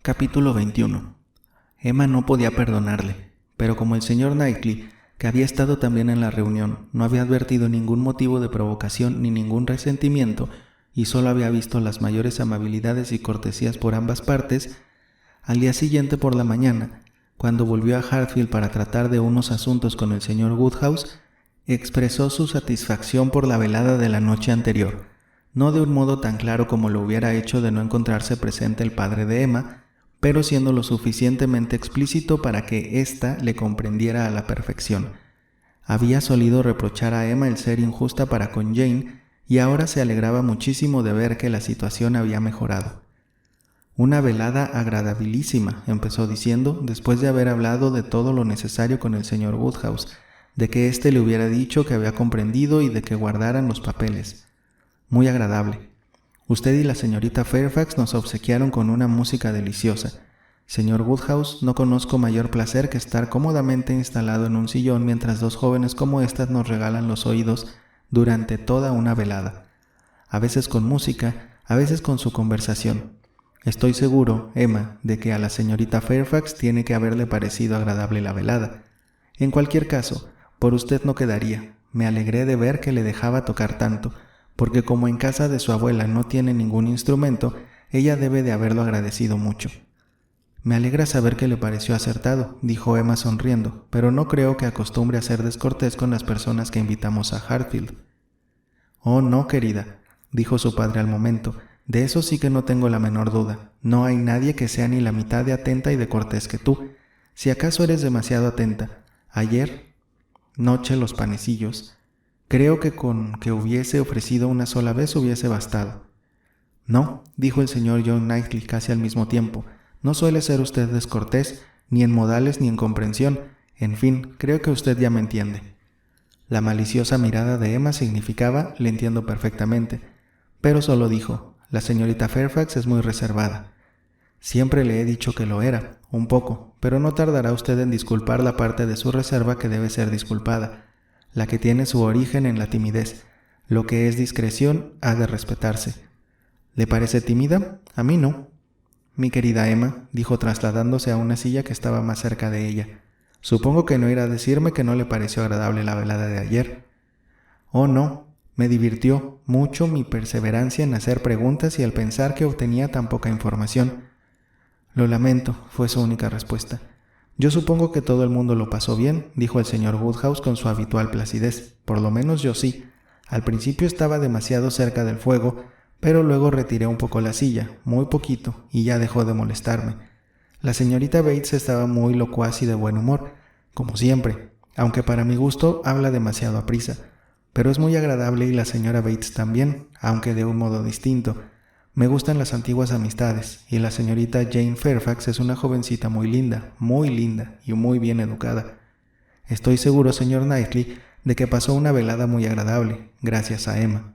Capítulo 21. Emma no podía perdonarle, pero como el señor Knightley, que había estado también en la reunión, no había advertido ningún motivo de provocación ni ningún resentimiento, y solo había visto las mayores amabilidades y cortesías por ambas partes, al día siguiente por la mañana, cuando volvió a Hartfield para tratar de unos asuntos con el señor Woodhouse, expresó su satisfacción por la velada de la noche anterior, no de un modo tan claro como lo hubiera hecho de no encontrarse presente el padre de Emma, pero siendo lo suficientemente explícito para que ésta le comprendiera a la perfección. Había solido reprochar a Emma el ser injusta para con Jane, y ahora se alegraba muchísimo de ver que la situación había mejorado. «Una velada agradabilísima», empezó diciendo, después de haber hablado de todo lo necesario con el señor Woodhouse, de que éste le hubiera dicho que había comprendido y de que guardaran los papeles. «Muy agradable. Usted y la señorita Fairfax nos obsequiaron con una música deliciosa. Señor Woodhouse, no conozco mayor placer que estar cómodamente instalado en un sillón mientras dos jóvenes como estas nos regalan los oídos durante toda una velada. A veces con música, a veces con su conversación. Estoy seguro, Emma, de que a la señorita Fairfax tiene que haberle parecido agradable la velada. En cualquier caso, por usted no quedaría. Me alegré de ver que le dejaba tocar tanto, porque como en casa de su abuela no tiene ningún instrumento, ella debe de haberlo agradecido mucho». «Me alegra saber que le pareció acertado», dijo Emma sonriendo, «pero no creo que acostumbre a ser descortés con las personas que invitamos a Hartfield». «Oh, no, querida», dijo su padre al momento, «de eso sí que no tengo la menor duda. No hay nadie que sea ni la mitad de atenta y de cortés que tú. Si acaso eres demasiado atenta. Ayer noche los panecillos. Creo que con que hubiese ofrecido una sola vez hubiese bastado». «No», dijo el señor John Knightley casi al mismo tiempo, «no suele ser usted descortés, ni en modales ni en comprensión. En fin, creo que usted ya me entiende». La maliciosa mirada de Emma significaba, le entiendo perfectamente, pero solo dijo, «La señorita Fairfax es muy reservada». «Siempre le he dicho que lo era, un poco, pero no tardará usted en disculpar la parte de su reserva que debe ser disculpada, la que tiene su origen en la timidez. Lo que es discreción ha de respetarse». «¿Le parece tímida? A mí no». «Mi querida Emma», dijo trasladándose a una silla que estaba más cerca de ella, «supongo que no irá a decirme que no le pareció agradable la velada de ayer». «Oh, no, me divirtió mucho mi perseverancia en hacer preguntas y el pensar que obtenía tan poca información». «Lo lamento», fue su única respuesta. «Yo supongo que todo el mundo lo pasó bien», dijo el señor Woodhouse con su habitual placidez. «Por lo menos yo sí. Al principio estaba demasiado cerca del fuego, pero luego retiré un poco la silla, muy poquito, y ya dejó de molestarme. La señorita Bates estaba muy locuaz y de buen humor, como siempre, aunque para mi gusto habla demasiado aprisa, pero es muy agradable y la señora Bates también, aunque de un modo distinto. Me gustan las antiguas amistades, y la señorita Jane Fairfax es una jovencita muy linda y muy bien educada. Estoy seguro, señor Knightley, de que pasó una velada muy agradable, gracias a Emma».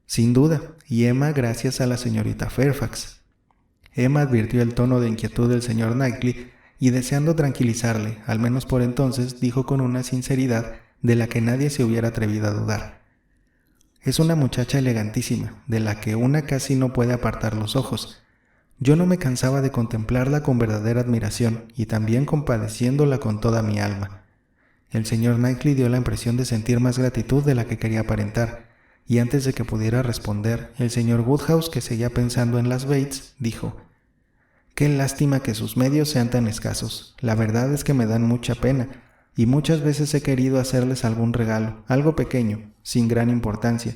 «Sin duda, y Emma gracias a la señorita Fairfax». Emma advirtió el tono de inquietud del señor Knightley y deseando tranquilizarle, al menos por entonces, dijo con una sinceridad de la que nadie se hubiera atrevido a dudar: «Es una muchacha elegantísima, de la que una casi no puede apartar los ojos. Yo no me cansaba de contemplarla con verdadera admiración y también compadeciéndola con toda mi alma». El señor Knightley dio la impresión de sentir más gratitud de la que quería aparentar, y antes de que pudiera responder, el señor Woodhouse, que seguía pensando en las Bates, dijo: «Qué lástima que sus medios sean tan escasos. La verdad es que me dan mucha pena, y muchas veces he querido hacerles algún regalo, algo pequeño, sin gran importancia,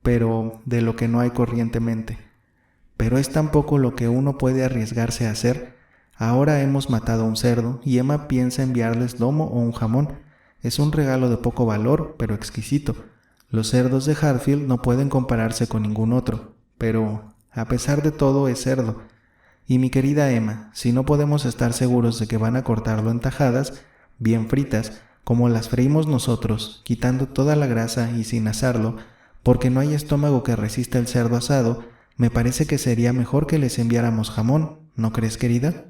pero de lo que no hay corrientemente. Pero es tan poco lo que uno puede arriesgarse a hacer. Ahora hemos matado un cerdo, y Emma piensa enviarles lomo o un jamón. Es un regalo de poco valor, pero exquisito. Los cerdos de Hartfield no pueden compararse con ningún otro, pero, a pesar de todo, es cerdo. Y mi querida Emma, si no podemos estar seguros de que van a cortarlo en tajadas, bien fritas, como las freímos nosotros, quitando toda la grasa y sin asarlo, porque no hay estómago que resista el cerdo asado, me parece que sería mejor que les enviáramos jamón, ¿no crees, querida?»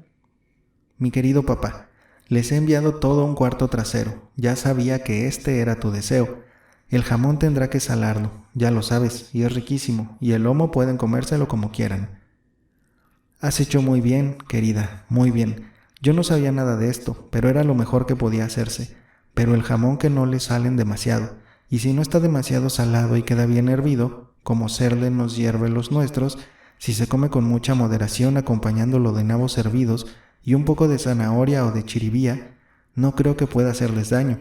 «Mi querido papá, les he enviado todo un cuarto trasero. Ya sabía que este era tu deseo. El jamón tendrá que salarlo, ya lo sabes, y es riquísimo, y el lomo pueden comérselo como quieran». Has hecho muy bien, querida, muy bien. Yo no sabía nada de esto, pero era lo mejor que podía hacerse. Pero el jamón que no le salen demasiado, y si no está demasiado salado y queda bien hervido, como Serle nos hierve los nuestros, si se come con mucha moderación acompañándolo de nabos hervidos y un poco de zanahoria o de chiribía, no creo que pueda hacerles daño.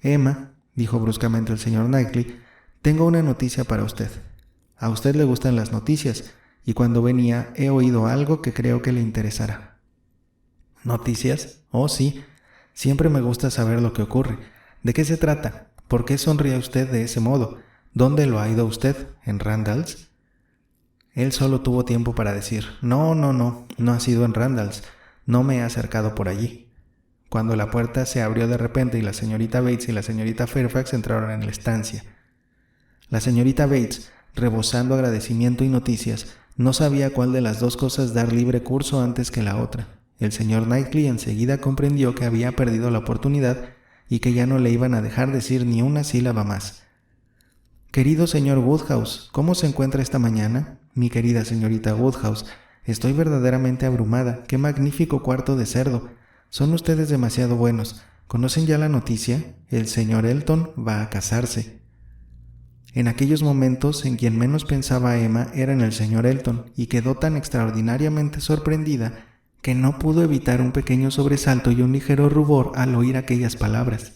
Emma, dijo bruscamente el señor Knightley, tengo una noticia para usted. A usted le gustan las noticias, y cuando venía he oído algo que creo que le interesará. ¿Noticias? Oh, sí. Siempre me gusta saber lo que ocurre. ¿De qué se trata? ¿Por qué sonríe usted de ese modo? ¿Dónde lo ha ido usted? ¿En Randalls? Él solo tuvo tiempo para decir, no ha sido en Randalls. No me he acercado por allí. Cuando la puerta se abrió de repente y la señorita Bates y la señorita Fairfax entraron en la estancia. La señorita Bates, rebosando agradecimiento y noticias, no sabía cuál de las dos cosas dar libre curso antes que la otra. El señor Knightley enseguida comprendió que había perdido la oportunidad y que ya no le iban a dejar decir ni una sílaba más. Querido señor Woodhouse, ¿cómo se encuentra esta mañana? Mi querida señorita Woodhouse, estoy verdaderamente abrumada. ¡Qué magnífico cuarto de cerdo! Son ustedes demasiado buenos. ¿Conocen ya la noticia? El señor Elton va a casarse. En aquellos momentos en quien menos pensaba Emma era en el señor Elton, y quedó tan extraordinariamente sorprendida que no pudo evitar un pequeño sobresalto y un ligero rubor al oír aquellas palabras.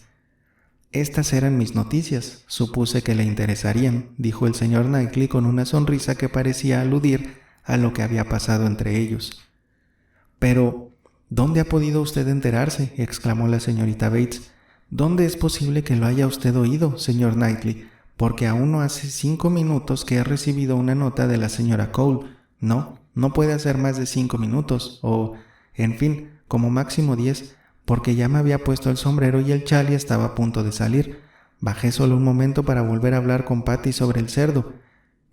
Estas eran mis noticias, supuse que le interesarían, dijo el señor Knightley con una sonrisa que parecía aludir a lo que había pasado entre ellos. Pero, ¿dónde ha podido usted enterarse?, exclamó la señorita Bates. ¿Dónde es posible que lo haya usted oído, señor Knightley? Porque aún no hace 5 minutos que he recibido una nota de la señora Cole. No puede hacer más de 5 minutos, o, en fin, como máximo 10, porque ya me había puesto el sombrero y el chal y estaba a punto de salir. Bajé solo un momento para volver a hablar con Patty sobre el cerdo.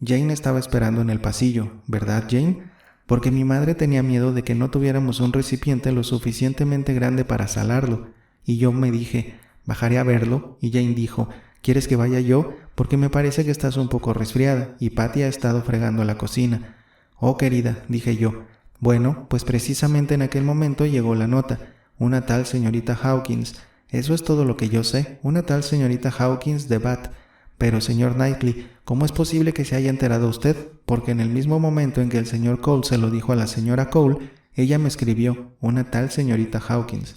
Jane estaba esperando en el pasillo, ¿verdad, Jane? Porque mi madre tenía miedo de que no tuviéramos un recipiente lo suficientemente grande para salarlo, y yo me dije, bajaré a verlo, y Jane dijo, ¿quieres que vaya yo? Porque me parece que estás un poco resfriada, y Patty ha estado fregando la cocina. Oh, querida, dije yo. Bueno, pues precisamente en aquel momento llegó la nota. Una tal señorita Hawkins. Eso es todo lo que yo sé. Una tal señorita Hawkins de Bath. Pero, señor Knightley, ¿cómo es posible que se haya enterado usted? Porque en el mismo momento en que el señor Cole se lo dijo a la señora Cole, ella me escribió, una tal señorita Hawkins.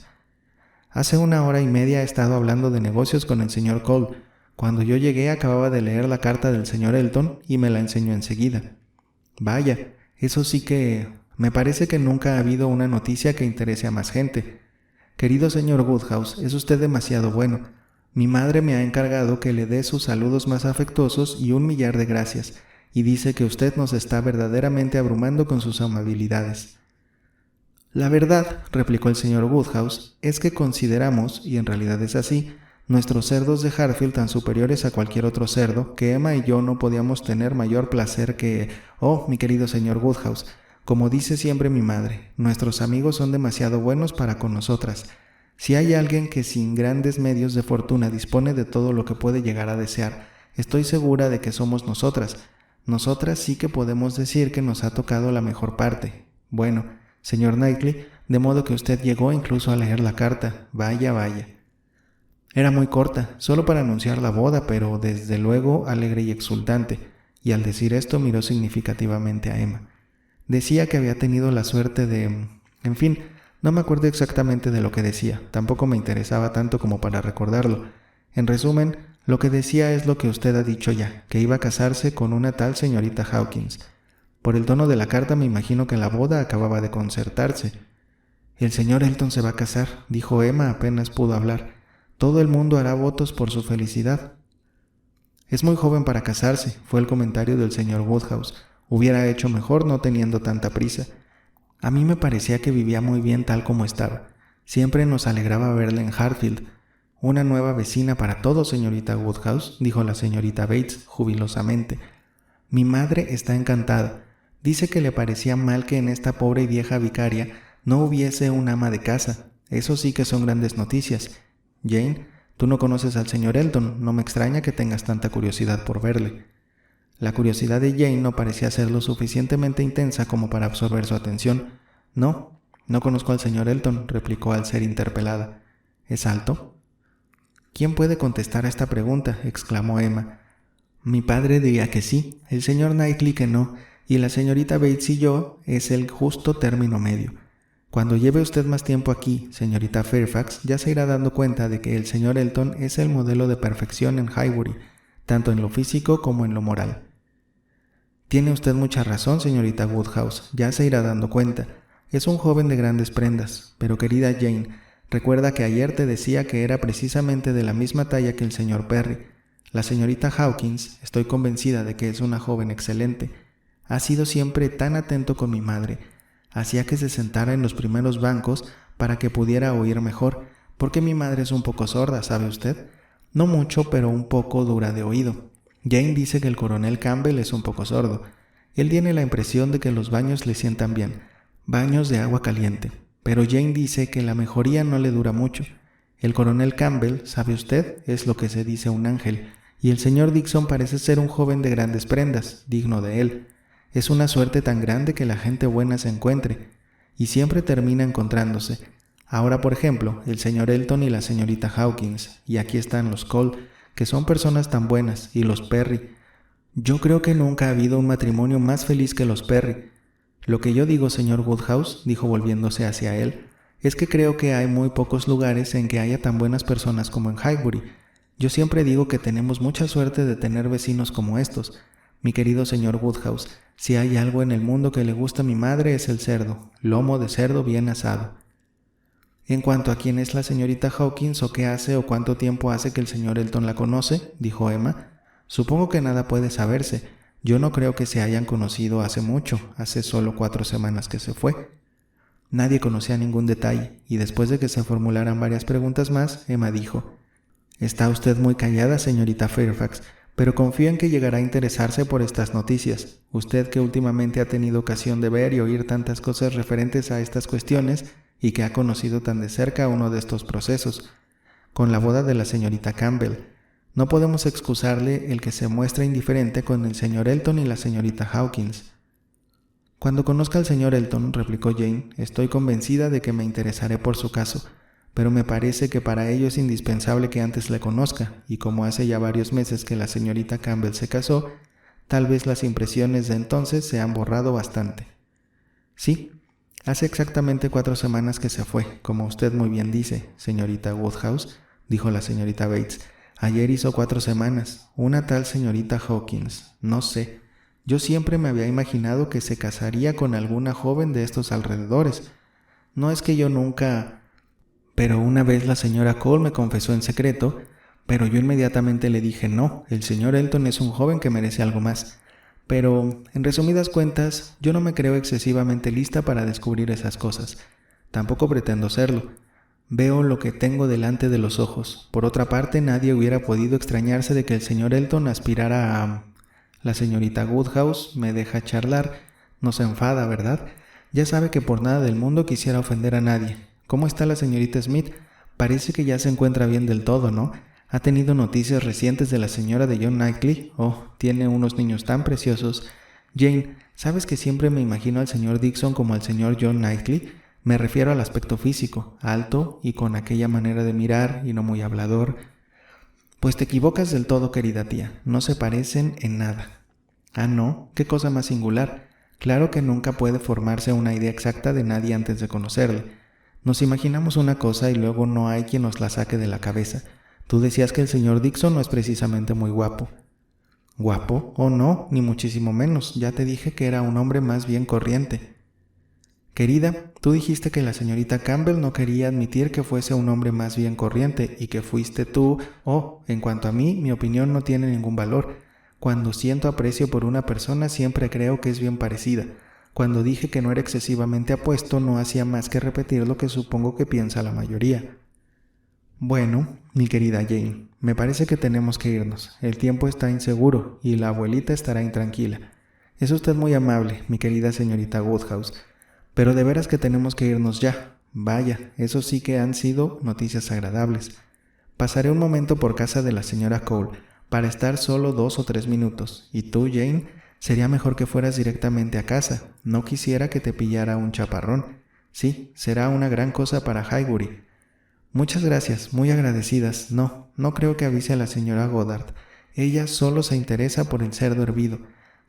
Hace 1 hora y media he estado hablando de negocios con el señor Cole. Cuando yo llegué acababa de leer la carta del señor Elton y me la enseñó enseguida. Vaya, eso sí que... me parece que nunca ha habido una noticia que interese a más gente. Querido señor Woodhouse, es usted demasiado bueno. Mi madre me ha encargado que le dé sus saludos más afectuosos y 1.000.000 de gracias, y dice que usted nos está verdaderamente abrumando con sus amabilidades. La verdad, replicó el señor Woodhouse, es que consideramos, y en realidad es así, nuestros cerdos de Hartfield tan superiores a cualquier otro cerdo, que Emma y yo no podíamos tener mayor placer que... Oh, mi querido señor Woodhouse, como dice siempre mi madre, nuestros amigos son demasiado buenos para con nosotras. Si hay alguien que sin grandes medios de fortuna dispone de todo lo que puede llegar a desear, estoy segura de que somos nosotras. Nosotras sí que podemos decir que nos ha tocado la mejor parte. Bueno, señor Knightley, de modo que usted llegó incluso a leer la carta. Vaya, vaya. Era muy corta, solo para anunciar la boda, pero desde luego alegre y exultante, y al decir esto miró significativamente a Emma. Decía que había tenido la suerte de... En fin, no me acuerdo exactamente de lo que decía, tampoco me interesaba tanto como para recordarlo. En resumen, lo que decía es lo que usted ha dicho ya, que iba a casarse con una tal señorita Hawkins. Por el tono de la carta me imagino que la boda acababa de concertarse. El señor Elton se va a casar, dijo Emma apenas pudo hablar. Todo el mundo hará votos por su felicidad. Es muy joven para casarse, fue el comentario del señor Woodhouse. Hubiera hecho mejor no teniendo tanta prisa. A mí me parecía que vivía muy bien tal como estaba. Siempre nos alegraba verla en Hartfield. Una nueva vecina para todos, señorita Woodhouse, dijo la señorita Bates jubilosamente. Mi madre está encantada. Dice que le parecía mal que en esta pobre y vieja vicaria no hubiese un ama de casa. Eso sí que son grandes noticias. Jane, tú no conoces al señor Elton, no me extraña que tengas tanta curiosidad por verle. La curiosidad de Jane no parecía ser lo suficientemente intensa como para absorber su atención. No conozco al señor Elton, replicó al ser interpelada. ¿Es alto? ¿Quién puede contestar a esta pregunta?, exclamó Emma. Mi padre diría que sí, el señor Knightley que no, y la señorita Bates y yo es el justo término medio. Cuando lleve usted más tiempo aquí, señorita Fairfax, ya se irá dando cuenta de que el señor Elton es el modelo de perfección en Highbury, tanto en lo físico como en lo moral. Tiene usted mucha razón, señorita Woodhouse, ya se irá dando cuenta. Es un joven de grandes prendas, pero querida Jane, recuerda que ayer te decía que era precisamente de la misma talla que el señor Perry. La señorita Hawkins, estoy convencida de que es una joven excelente. Ha sido siempre tan atento con mi madre. Hacía que se sentara en los primeros bancos para que pudiera oír mejor, porque mi madre es un poco sorda, ¿sabe usted? No mucho, pero un poco dura de oído. Jane dice que el coronel Campbell es un poco sordo. Él tiene la impresión de que los baños le sientan bien, baños de agua caliente, pero Jane dice que la mejoría no le dura mucho. El coronel Campbell, ¿sabe usted?, es lo que se dice un ángel, y el señor Dixon parece ser un joven de grandes prendas, digno de él. Es una suerte tan grande que la gente buena se encuentre, y siempre termina encontrándose. Ahora, por ejemplo, el señor Elton y la señorita Hawkins, y aquí están los Cole, que son personas tan buenas, y los Perry. Yo creo que nunca ha habido un matrimonio más feliz que los Perry. Lo que yo digo, señor Woodhouse, dijo volviéndose hacia él, es que creo que hay muy pocos lugares en que haya tan buenas personas como en Highbury. Yo siempre digo que tenemos mucha suerte de tener vecinos como estos. Mi querido señor Woodhouse, si hay algo en el mundo que le gusta a mi madre es el cerdo, lomo de cerdo bien asado. En cuanto a quién es la señorita Hawkins o qué hace o cuánto tiempo hace que el señor Elton la conoce, dijo Emma, supongo que nada puede saberse. Yo no creo que se hayan conocido hace mucho, hace solo 4 semanas que se fue. Nadie conocía ningún detalle, y después de que se formularan varias preguntas más, Emma dijo, «Está usted muy callada, señorita Fairfax, pero confío en que llegará a interesarse por estas noticias. Usted que últimamente ha tenido ocasión de ver y oír tantas cosas referentes a estas cuestiones y que ha conocido tan de cerca uno de estos procesos, con la boda de la señorita Campbell. No podemos excusarle el que se muestre indiferente con el señor Elton y la señorita Hawkins». «Cuando conozca al señor Elton», replicó Jane, «estoy convencida de que me interesaré por su caso, pero me parece que para ello es indispensable que antes le conozca, y como hace ya varios meses que la señorita Campbell se casó, tal vez las impresiones de entonces se han borrado bastante». «Sí, hace exactamente 4 semanas que se fue, como usted muy bien dice, señorita Woodhouse», dijo la señorita Bates. «Ayer hizo 4 semanas, una tal señorita Hawkins, no sé. Yo siempre me había imaginado que se casaría con alguna joven de estos alrededores. No es que yo nunca... Pero una vez la señora Cole me confesó en secreto, pero yo inmediatamente le dije no, el señor Elton es un joven que merece algo más. Pero, en resumidas cuentas, yo no me creo excesivamente lista para descubrir esas cosas. Tampoco pretendo serlo. Veo lo que tengo delante de los ojos. Por otra parte, nadie hubiera podido extrañarse de que el señor Elton aspirara a... La señorita Woodhouse me deja charlar. No se enfada, ¿verdad? Ya sabe que por nada del mundo quisiera ofender a nadie. ¿Cómo está la señorita Smith? Parece que ya se encuentra bien del todo, ¿no? ¿Ha tenido noticias recientes de la señora de John Knightley? Oh, tiene unos niños tan preciosos. Jane, ¿sabes que siempre me imagino al señor Dixon como al señor John Knightley? Me refiero al aspecto físico, alto y con aquella manera de mirar y no muy hablador. Pues te equivocas del todo, querida tía. No se parecen en nada. Ah, ¿no? Qué cosa más singular. Claro que nunca puede formarse una idea exacta de nadie antes de conocerle. Nos imaginamos una cosa y luego no hay quien nos la saque de la cabeza. Tú decías que el señor Dixon no es precisamente muy guapo. ¿Guapo? Oh, no, ni muchísimo menos. Ya te dije que era un hombre más bien corriente. Querida, tú dijiste que la señorita Campbell no quería admitir que fuese un hombre más bien corriente y que fuiste tú. Oh, en cuanto a mí, mi opinión no tiene ningún valor. Cuando siento aprecio por una persona siempre creo que es bien parecida. Cuando dije que no era excesivamente apuesto no hacía más que repetir lo que supongo que piensa la mayoría. Bueno, mi querida Jane, me parece que tenemos que irnos. El tiempo está inseguro y la abuelita estará intranquila. Es usted muy amable, mi querida señorita Woodhouse. Pero de veras que tenemos que irnos ya. Vaya, eso sí que han sido noticias agradables. Pasaré un momento por casa de la señora Cole para estar solo 2 o 3 minutos. Y tú, Jane, sería mejor que fueras directamente a casa. No quisiera que te pillara un chaparrón. Sí, será una gran cosa para Highbury. Muchas gracias, muy agradecidas. No creo que avise a la señora Goddard. Ella solo se interesa por el cerdo hervido.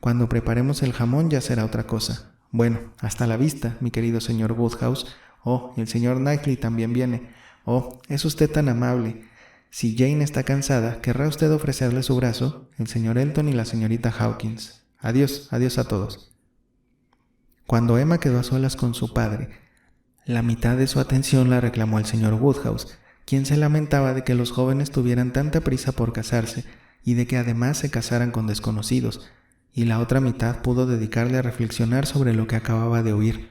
Cuando preparemos el jamón ya será otra cosa. Bueno, hasta la vista, mi querido señor Woodhouse. Oh, y el señor Knightley también viene. Oh, es usted tan amable. Si Jane está cansada, ¿querrá usted ofrecerle su brazo? El señor Elton y la señorita Hawkins. Adiós, adiós a todos. Cuando Emma quedó a solas con su padre, la mitad de su atención la reclamó el señor Woodhouse, quien se lamentaba de que los jóvenes tuvieran tanta prisa por casarse y de que además se casaran con desconocidos, y la otra mitad pudo dedicarle a reflexionar sobre lo que acababa de oír.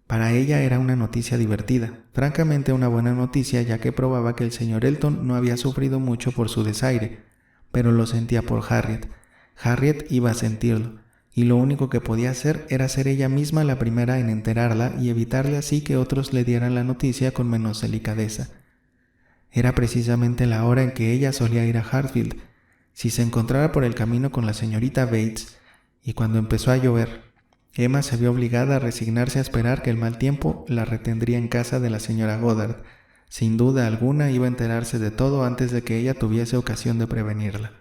Para ella era una noticia divertida, francamente una buena noticia, ya que probaba que el señor Elton no había sufrido mucho por su desaire, pero lo sentía por Harriet. Harriet iba a sentirlo, y lo único que podía hacer era ser ella misma la primera en enterarla y evitarle así que otros le dieran la noticia con menos delicadeza. Era precisamente la hora en que ella solía ir a Hartfield, si se encontrara por el camino con la señorita Bates, y cuando empezó a llover, Emma se vio obligada a resignarse a esperar que el mal tiempo la retendría en casa de la señora Goddard. Sin duda alguna iba a enterarse de todo antes de que ella tuviese ocasión de prevenirla.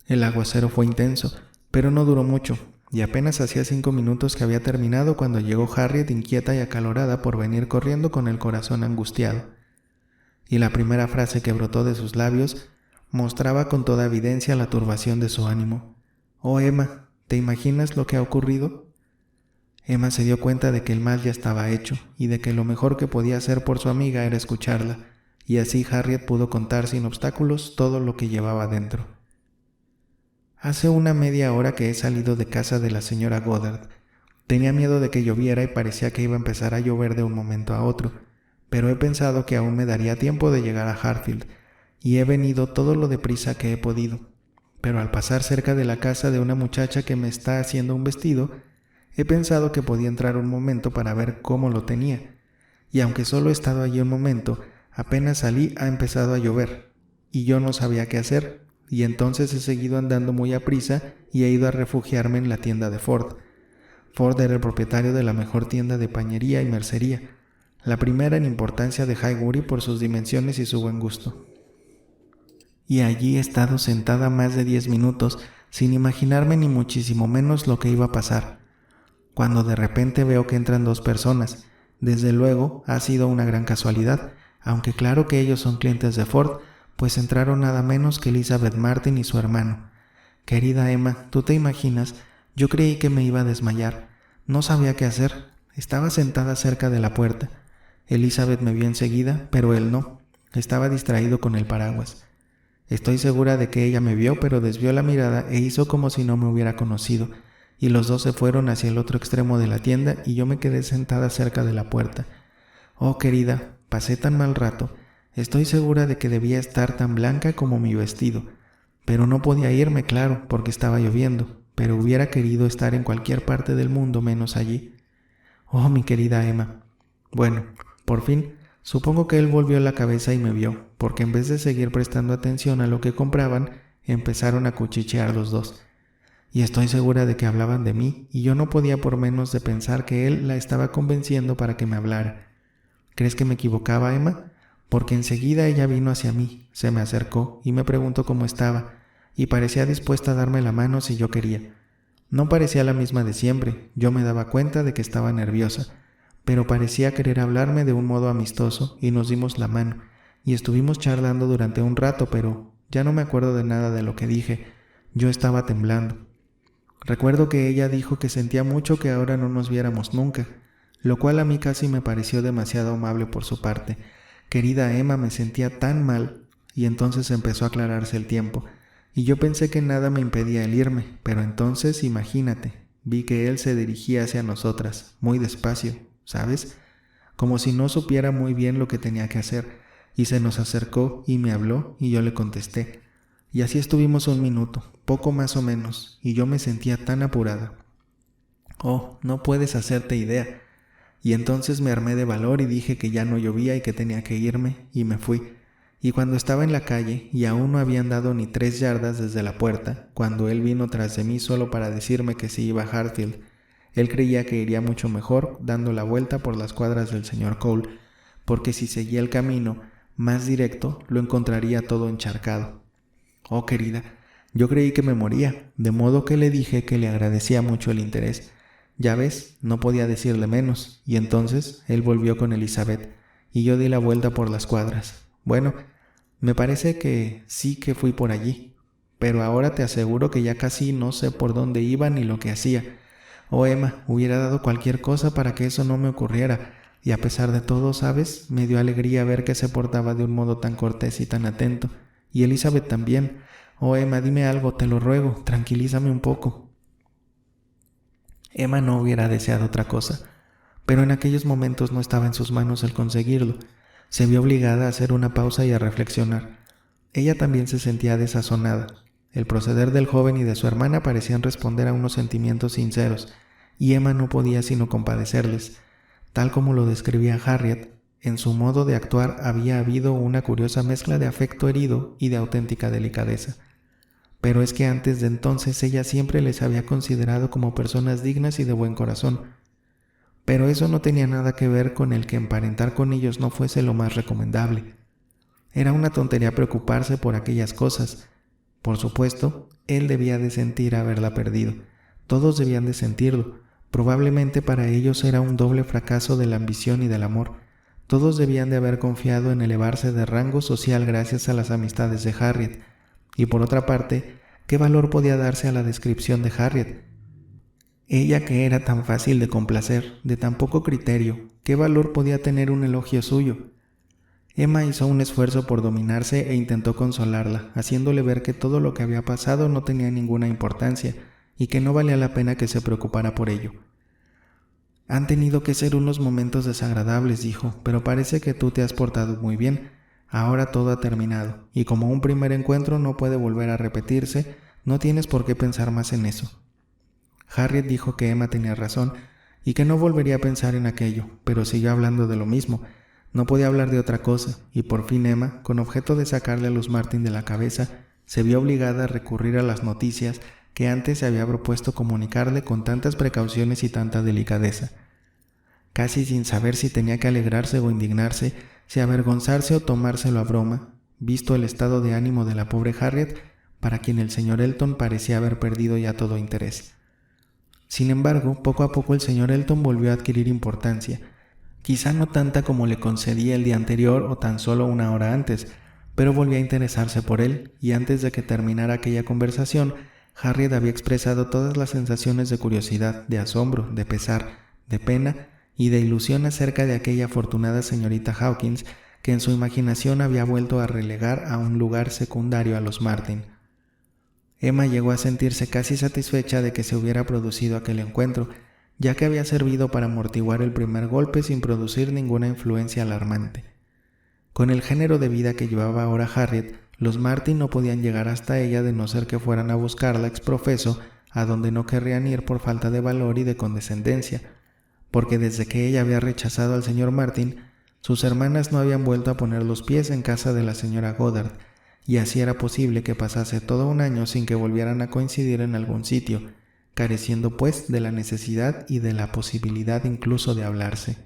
El aguacero fue intenso, pero no duró mucho, y apenas hacía 5 minutos que había terminado cuando llegó Harriet inquieta y acalorada por venir corriendo con el corazón angustiado. Y la primera frase que brotó de sus labios mostraba con toda evidencia la turbación de su ánimo. «Oh, Emma, ¿te imaginas lo que ha ocurrido?» Emma se dio cuenta de que el mal ya estaba hecho, y de que lo mejor que podía hacer por su amiga era escucharla, y así Harriet pudo contar sin obstáculos todo lo que llevaba dentro. Hace una media hora que he salido de casa de la señora Goddard. Tenía miedo de que lloviera y parecía que iba a empezar a llover de un momento a otro, pero he pensado que aún me daría tiempo de llegar a Hartfield, y he venido todo lo deprisa que he podido. Pero al pasar cerca de la casa de una muchacha que me está haciendo un vestido, he pensado que podía entrar un momento para ver cómo lo tenía, y aunque solo he estado allí un momento, apenas salí ha empezado a llover, y yo no sabía qué hacer. Y entonces he seguido andando muy aprisa y he ido a refugiarme en la tienda de Ford. Ford era el propietario de la mejor tienda de pañería y mercería, la primera en importancia de Highbury por sus dimensiones y su buen gusto. Y allí he estado sentada más de 10 minutos sin imaginarme ni muchísimo menos lo que iba a pasar, cuando de repente veo que entran 2 personas. Desde luego ha sido una gran casualidad, aunque claro que ellos son clientes de Ford, pues entraron nada menos que Elizabeth Martin y su hermano. Querida Emma, ¿tú te imaginas? Yo creí que me iba a desmayar. No sabía qué hacer. Estaba sentada cerca de la puerta. Elizabeth me vio enseguida, pero él no. Estaba distraído con el paraguas. Estoy segura de que ella me vio, pero desvió la mirada e hizo como si no me hubiera conocido, y los dos se fueron hacia el otro extremo de la tienda y yo me quedé sentada cerca de la puerta. Oh, querida, pasé tan mal rato. Estoy segura de que debía estar tan blanca como mi vestido, pero no podía irme, claro, porque estaba lloviendo, pero hubiera querido estar en cualquier parte del mundo menos allí. Oh, mi querida Emma. Bueno, por fin, supongo que él volvió la cabeza y me vio, porque en vez de seguir prestando atención a lo que compraban, empezaron a cuchichear los dos. Y estoy segura de que hablaban de mí, y yo no podía por menos de pensar que él la estaba convenciendo para que me hablara. ¿Crees que me equivocaba, Emma? Porque enseguida ella vino hacia mí, se me acercó y me preguntó cómo estaba, y parecía dispuesta a darme la mano si yo quería. No parecía la misma de siempre, yo me daba cuenta de que estaba nerviosa, pero parecía querer hablarme de un modo amistoso y nos dimos la mano, y estuvimos charlando durante un rato, pero ya no me acuerdo de nada de lo que dije, yo estaba temblando. Recuerdo que ella dijo que sentía mucho que ahora no nos viéramos nunca, lo cual a mí casi me pareció demasiado amable por su parte. Querida Emma, me sentía tan mal, y entonces empezó a aclararse el tiempo, y yo pensé que nada me impedía el irme, pero entonces, imagínate, vi que él se dirigía hacia nosotras, muy despacio, ¿sabes? Como si no supiera muy bien lo que tenía que hacer, y se nos acercó y me habló, y yo le contesté. Y así estuvimos un minuto, poco más o menos, y yo me sentía tan apurada. Oh, no puedes hacerte idea. Y entonces me armé de valor y dije que ya no llovía y que tenía que irme, y me fui. y cuando estaba en la calle y aún no habían dado ni 3 yardas desde la puerta, cuando él vino tras de mí solo para decirme que si iba a Hartfield, él creía que iría mucho mejor dando la vuelta por las cuadras del señor Cole, porque si seguía el camino más directo lo encontraría todo encharcado. Oh, querida, yo creí que me moría, de modo que le dije que le agradecía mucho el interés. Ya ves, no podía decirle menos, y entonces él volvió con Elizabeth, y yo di la vuelta por las cuadras. Bueno, me parece que sí que fui por allí, pero ahora te aseguro que ya casi no sé por dónde iba ni lo que hacía. Oh, Emma, hubiera dado cualquier cosa para que eso no me ocurriera, y a pesar de todo, ¿sabes? Me dio alegría ver que se portaba de un modo tan cortés y tan atento, y Elizabeth también. Oh, Emma, dime algo, te lo ruego, tranquilízame un poco. Emma no hubiera deseado otra cosa, pero en aquellos momentos no estaba en sus manos el conseguirlo. Se vio obligada a hacer una pausa y a reflexionar. Ella también se sentía desazonada. El proceder del joven y de su hermana parecían responder a unos sentimientos sinceros, y Emma no podía sino compadecerles. Tal como lo describía Harriet, en su modo de actuar había habido una curiosa mezcla de afecto herido y de auténtica delicadeza. Pero es que antes de entonces ella siempre les había considerado como personas dignas y de buen corazón. Pero eso no tenía nada que ver con el que emparentar con ellos no fuese lo más recomendable. Era una tontería preocuparse por aquellas cosas. Por supuesto, él debía de sentir haberla perdido. Todos debían de sentirlo. Probablemente para ellos era un doble fracaso de la ambición y del amor. Todos debían de haber confiado en elevarse de rango social gracias a las amistades de Harriet. Y por otra parte, ¿qué valor podía darse a la descripción de Harriet? Ella que era tan fácil de complacer, de tan poco criterio, ¿qué valor podía tener un elogio suyo? Emma hizo un esfuerzo por dominarse e intentó consolarla, haciéndole ver que todo lo que había pasado no tenía ninguna importancia y que no valía la pena que se preocupara por ello. Han tenido que ser unos momentos desagradables, dijo, pero parece que tú te has portado muy bien. Ahora todo ha terminado, y como un primer encuentro no puede volver a repetirse, no tienes por qué pensar más en eso. Harriet dijo que Emma tenía razón, y que no volvería a pensar en aquello, pero siguió hablando de lo mismo. No podía hablar de otra cosa, y por fin Emma, con objeto de sacarle a Luz Martin de la cabeza, se vio obligada a recurrir a las noticias que antes se había propuesto comunicarle con tantas precauciones y tanta delicadeza. Casi sin saber si tenía que alegrarse o indignarse, si avergonzarse o tomárselo a broma, visto el estado de ánimo de la pobre Harriet, para quien el señor Elton parecía haber perdido ya todo interés. Sin embargo, poco a poco el señor Elton volvió a adquirir importancia, quizá no tanta como le concedía el día anterior o tan solo una hora antes, pero volvió a interesarse por él, y antes de que terminara aquella conversación, Harriet había expresado todas las sensaciones de curiosidad, de asombro, de pesar, de pena y de ilusión acerca de aquella afortunada señorita Hawkins que en su imaginación había vuelto a relegar a un lugar secundario a los Martin. Emma llegó a sentirse casi satisfecha de que se hubiera producido aquel encuentro, ya que había servido para amortiguar el primer golpe sin producir ninguna influencia alarmante. Con el género de vida que llevaba ahora Harriet, los Martin no podían llegar hasta ella de no ser que fueran a buscarla exprofeso, a donde no querrían ir por falta de valor y de condescendencia, porque desde que ella había rechazado al señor Martin, sus hermanas no habían vuelto a poner los pies en casa de la señora Goddard, y así era posible que pasase todo un año sin que volvieran a coincidir en algún sitio, careciendo pues de la necesidad y de la posibilidad incluso de hablarse.